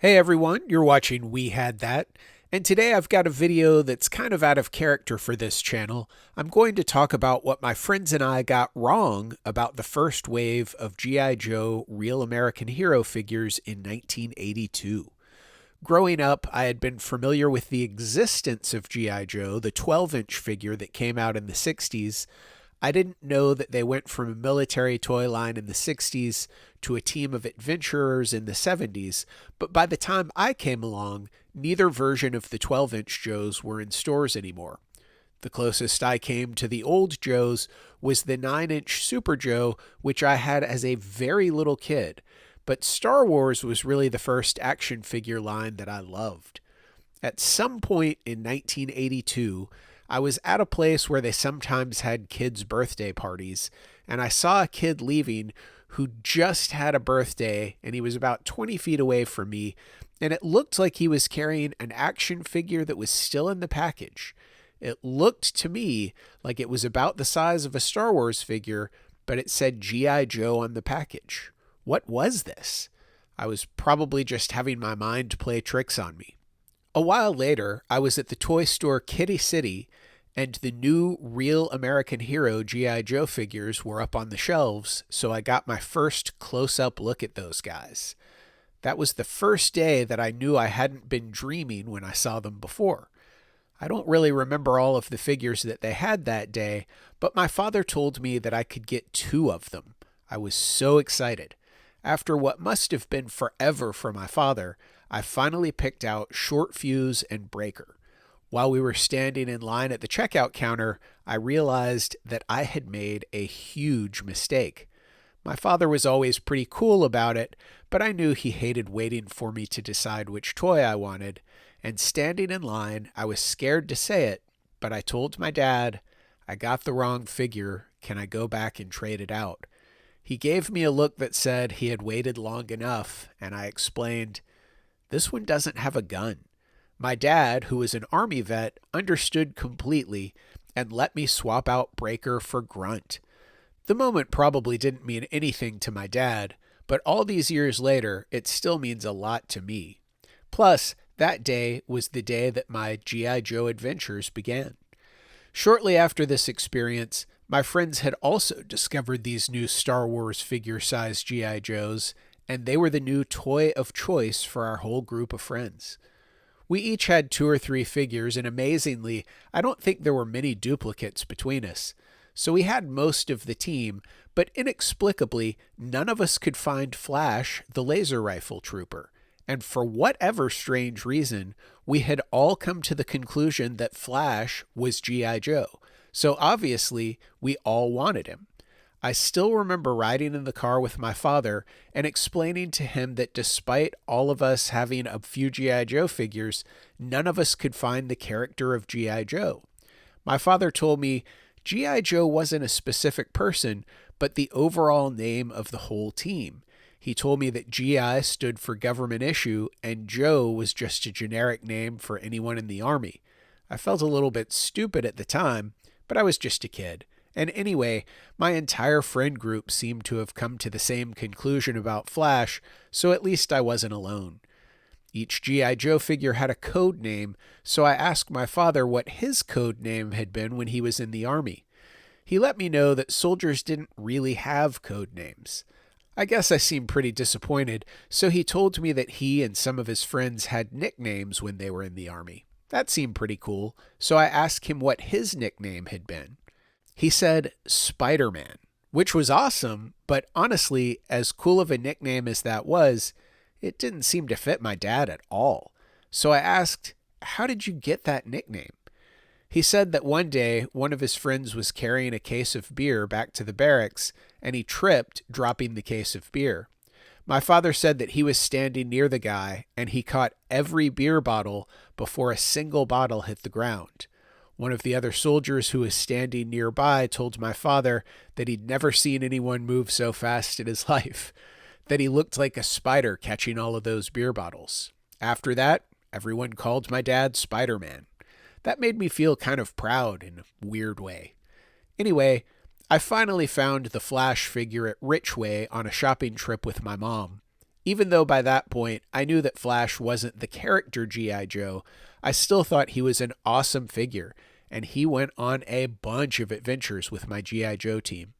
Hey everyone, you're watching We Had That, and today I've got a video that's kind of out of character for this channel. I'm going to talk about what my friends and I got wrong about the first wave of G.I. Joe Real American Hero figures in 1982. Growing up, I had been familiar with the existence of G.I. Joe, the 12-inch figure that came out in the 60s. I didn't know that they went from a military toy line in the 60s to a team of adventurers in the 70s, but by the time I came along, neither version of the 12-inch Joes were in stores anymore. The closest I came to the old Joes was the 9-inch Super Joe, which I had as a very little kid, but Star Wars was really the first action figure line that I loved. At some point in 1982, I was at a place where they sometimes had kids' birthday parties, and I saw a kid leaving who just had a birthday, and he was about 20 feet away from me, and it looked like he was carrying an action figure that was still in the package. It looked to me like it was about the size of a Star Wars figure, but it said G.I. Joe on the package. What was this? I was probably just having my mind play tricks on me. A while later, I was at the toy store Kitty City, and the new Real American Hero G.I. Joe figures were up on the shelves, so I got my first close-up look at those guys. That was the first day that I knew I hadn't been dreaming when I saw them before. I don't really remember all of the figures that they had that day, but my father told me that I could get 2 of them. I was so excited. After what must have been forever for my father, I finally picked out Short Fuse and Breaker. While we were standing in line at the checkout counter, I realized that I had made a huge mistake. My father was always pretty cool about it, but I knew he hated waiting for me to decide which toy I wanted, and standing in line, I was scared to say it, but I told my dad, "I got the wrong figure. Can I go back and trade it out?" He gave me a look that said he had waited long enough, and I explained, "This one doesn't have a gun." My dad, who was an Army vet, understood completely and let me swap out Breaker for Grunt. The moment probably didn't mean anything to my dad, but all these years later, it still means a lot to me. Plus, that day was the day that my G.I. Joe adventures began. Shortly after this experience, my friends had also discovered these new Star Wars figure-sized G.I. Joes, and they were the new toy of choice for our whole group of friends. We each had 2 or 3 figures, and amazingly, I don't think there were many duplicates between us. So we had most of the team, but inexplicably, none of us could find Flash, the laser rifle trooper. And for whatever strange reason, we had all come to the conclusion that Flash was G.I. Joe. So obviously, we all wanted him. I still remember riding in the car with my father and explaining to him that despite all of us having a few G.I. Joe figures, none of us could find the character of G.I. Joe. My father told me G.I. Joe wasn't a specific person, but the overall name of the whole team. He told me that GI stood for government issue and Joe was just a generic name for anyone in the Army. I felt a little bit stupid at the time, but I was just a kid. And anyway, my entire friend group seemed to have come to the same conclusion about Flash, so at least I wasn't alone. Each G.I. Joe figure had a code name, so I asked my father what his code name had been when he was in the Army. He let me know that soldiers didn't really have code names. I guess I seemed pretty disappointed, so he told me that he and some of his friends had nicknames when they were in the Army. That seemed pretty cool, so I asked him what his nickname had been. He said Spider-Man, which was awesome, but honestly, as cool of a nickname as that was, it didn't seem to fit my dad at all. So I asked, "How did you get that nickname?" He said that one day, one of his friends was carrying a case of beer back to the barracks, and he tripped, dropping the case of beer. My father said that he was standing near the guy, and he caught every beer bottle before a single bottle hit the ground. One of the other soldiers who was standing nearby told my father that he'd never seen anyone move so fast in his life, that he looked like a spider catching all of those beer bottles. After that, everyone called my dad Spider-Man. That made me feel kind of proud in a weird way. Anyway, I finally found the Flash figure at Richway on a shopping trip with my mom. Even though by that point I knew that Flash wasn't the character G.I. Joe, I still thought he was an awesome figure, and he went on a bunch of adventures with my G.I. Joe team.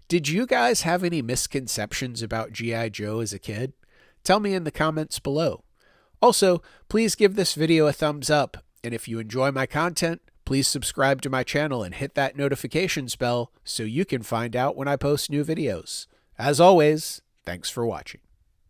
Did you guys have any misconceptions about G.I. Joe as a kid? Tell me in the comments below. Also, please give this video a thumbs up, and if you enjoy my content, please subscribe to my channel and hit that notifications bell so you can find out when I post new videos. As always, thanks for watching.